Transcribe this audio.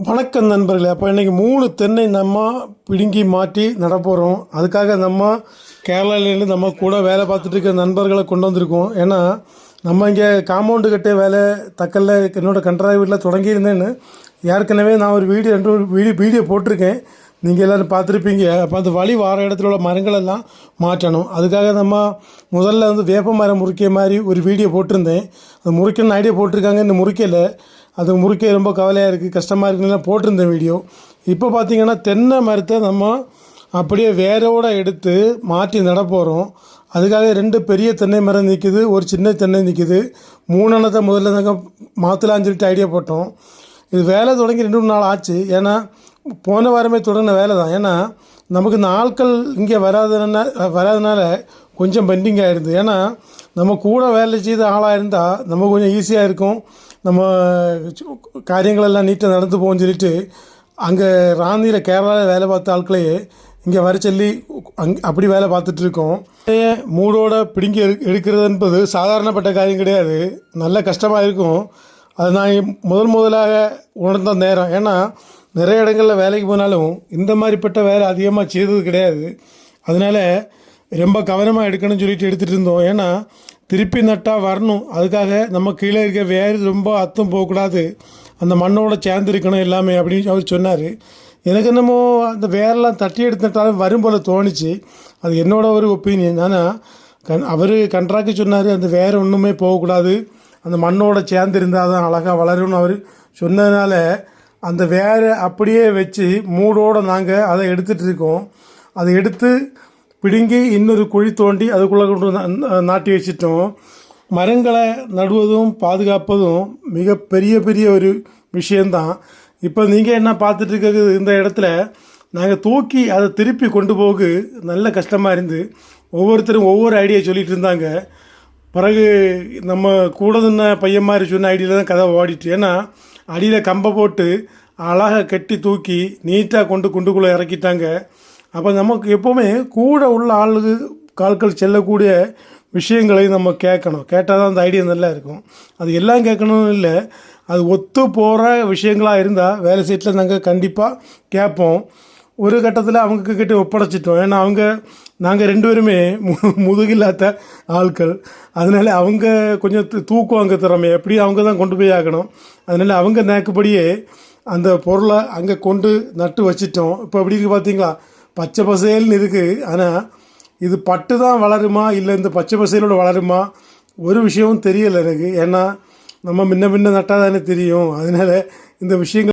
வணக்கம் நண்பர்களே. அப்போ இன்றைக்கி 3 தென்னை நம்ம பிடுங்கி மாற்றி நடப்போகிறோம். அதுக்காக நம்ம கேரளாவிலேருந்து நம்ம கூட வேலை பார்த்துட்டு இருக்க நண்பர்களை கொண்டு வந்திருக்கோம். ஏன்னா நம்ம இங்கே காம்பவுண்டு கட்டே வேலை தக்கல்ல என்னோடய கன்றாய் வீட்டில் தொடங்கியிருந்தேன்னு ஏற்கனவே நான் ஒரு வீடியோ போட்டிருக்கேன். நீங்கள் எல்லோரும் பார்த்துருப்பீங்க. அப்போ அந்த வழி வார இடத்துல உள்ள மரங்களெல்லாம் மாற்றணும். அதுக்காக நம்ம முதல்ல வேப்ப மரம் முறிக்க மாதிரி ஒரு வீடியோ போட்டிருந்தேன். அது முறிக்கணும்னு ஐடியா போட்டிருக்காங்க, இன்னும் முறிக்கலை. அது முறிக்க ரொம்ப கவலையாக இருக்குது, கஷ்டமாக இருக்குன்னு போட்டிருந்தேன் வீடியோ. இப்போ பார்த்திங்கன்னா தென்னை மரத்தை நம்ம அப்படியே வேரோடு எடுத்து மாற்றி நடப்போகிறோம். அதுக்காக 2 பெரிய தென்னை மரம் நிற்கிது, ஒரு சின்ன தென்னை நிற்கிது. 3 எண்ணத்தை முதல்ல நாங்கள் மாற்றலான்னு சொல்லிட்டு ஐடியா போட்டோம். இது வேலை தொடங்கி 2-3 நாள் ஆச்சு. ஏன்னா போன வாரமே தொடங்கின வேலை தான். ஏன்னா நமக்கு இந்த ஆட்கள் இங்கே வராதனால கொஞ்சம் பெண்டிங் ஆகிடுது. ஏன்னா நம்ம கூட வேலை செய்த ஆளாக இருந்தால் நம்ம கொஞ்சம் ஈஸியாக இருக்கும், நம்ம காரியங்களெல்லாம் நீட்டாக நடந்து போகும்னு சொல்லிட்டு அங்கே ராந்தியில் கேரளாவில் வேலை பார்த்த ஆட்களையே இங்கே வர சொல்லி அப்படி வேலை பார்த்துட்ருக்கோம். மூடோட பிடுங்கி எடுக்கிறது என்பது சாதாரணப்பட்ட காரியம் கிடையாது, நல்ல கஷ்டமாக இருக்கும். அது நான் முதலாக உணர்ந்த நேரம். ஏன்னா நிறைய இடங்களில் வேலைக்கு போனாலும் இந்த மாதிரிப்பட்ட வேலை அதிகமாக செய்தது கிடையாது. அதனால் ரொம்ப கவனமாக எடுக்கணும்னு சொல்லிட்டு எடுத்துகிட்டு இருந்தோம். ஏன்னா திருப்பி நட்டால் வரணும். அதுக்காக நம்ம கீழே இருக்க வேறு ரொம்ப அர்த்தம் போகக்கூடாது, அந்த மண்ணோட சேர்ந்து இருக்கணும் எல்லாமே அப்படின்னு அவர் சொன்னார். எனக்கு என்னமோ அந்த வேரெல்லாம் தட்டி எடுத்து நட்டாலும் வரும் போல் தோணுச்சு. அது என்னோட ஒரு ஒப்பீனியன். ஆனால் அவர் கண்ட்ராக்டு சொன்னார், அந்த வேறு ஒன்றுமே போகக்கூடாது, அந்த மண்ணோட சேர்ந்து இருந்தால் தான் அழகாக வளரும்னு அவர் சொன்னதுனால அந்த வேரை அப்படியே வச்சு மூடோடு நாங்கள் அதை எடுத்துகிட்டு இருக்கோம். அதை எடுத்து பிடுங்கி இன்னொரு குழி தோண்டி அதுக்குள்ளே கொண்டு நாட்டி வச்சிட்டோம். மரங்களை நடுவதும் பாதுகாப்பதும் மிக பெரிய ஒரு விஷயந்தான். இப்போ நீங்கள் என்ன பார்த்துட்டு இருக்கிறது, இந்த இடத்துல நாங்கள் தூக்கி அதை திருப்பி கொண்டு போக நல்ல கஷ்டமாக இருந்து ஒவ்வொருத்தரும் ஒவ்வொரு ஐடியா சொல்லிகிட்டு இருந்தாங்க. பிறகு நம்ம கூட நின்ன பையன் மாதிரி சொன்ன ஐடியாவில் தான் கதை ஓடிட்டு. ஏன்னா அடியில் கம்பை போட்டு அழகாக கட்டி தூக்கி நீட்டாக குண்டுக்குள்ளே இறக்கிட்டாங்க. அப்போ நமக்கு எப்போவுமே கூட உள்ள கால்கள் செல்லக்கூடிய விஷயங்களை நம்ம கேட்கணும். கேட்டால் தான் அந்த ஐடியா நல்லா இருக்கும். அது எல்லாம் கேட்கணும்னு இல்லை, அது ஒத்து போகிற விஷயங்களாக இருந்தால் வேலை சைட்டில் நாங்கள் கண்டிப்பாக கேட்போம். ஒரு கட்டத்தில் அவங்க கிட்டே ஒப்படைச்சிட்டோம். ஏன்னா நாங்கள் 2 பேருமே முதுகில்லாத ஆட்கள். அதனால் அவங்க கொஞ்சம் தூக்குவாங்க திறமை, எப்படி அவங்க தான் கொண்டு போய் ஆகணும். அதனால் அவங்க நேக்குப்படியே அந்த பொருளை அங்கே கொண்டு நட்டு வச்சிட்டோம். இப்போ எப்படி இருக்குது பார்த்தீங்களா, பச்சை பசேல்னு இருக்குது. ஆனால் இது பட்டு தான் வளருமா இல்லை இந்த பச்சை பசேலோடு வளருமா ஒரு விஷயமும் தெரியலை எனக்கு. ஏன்னா நம்ம முன்ன நட்டால் தானே தெரியும். அதனால் இந்த விஷயங்கள்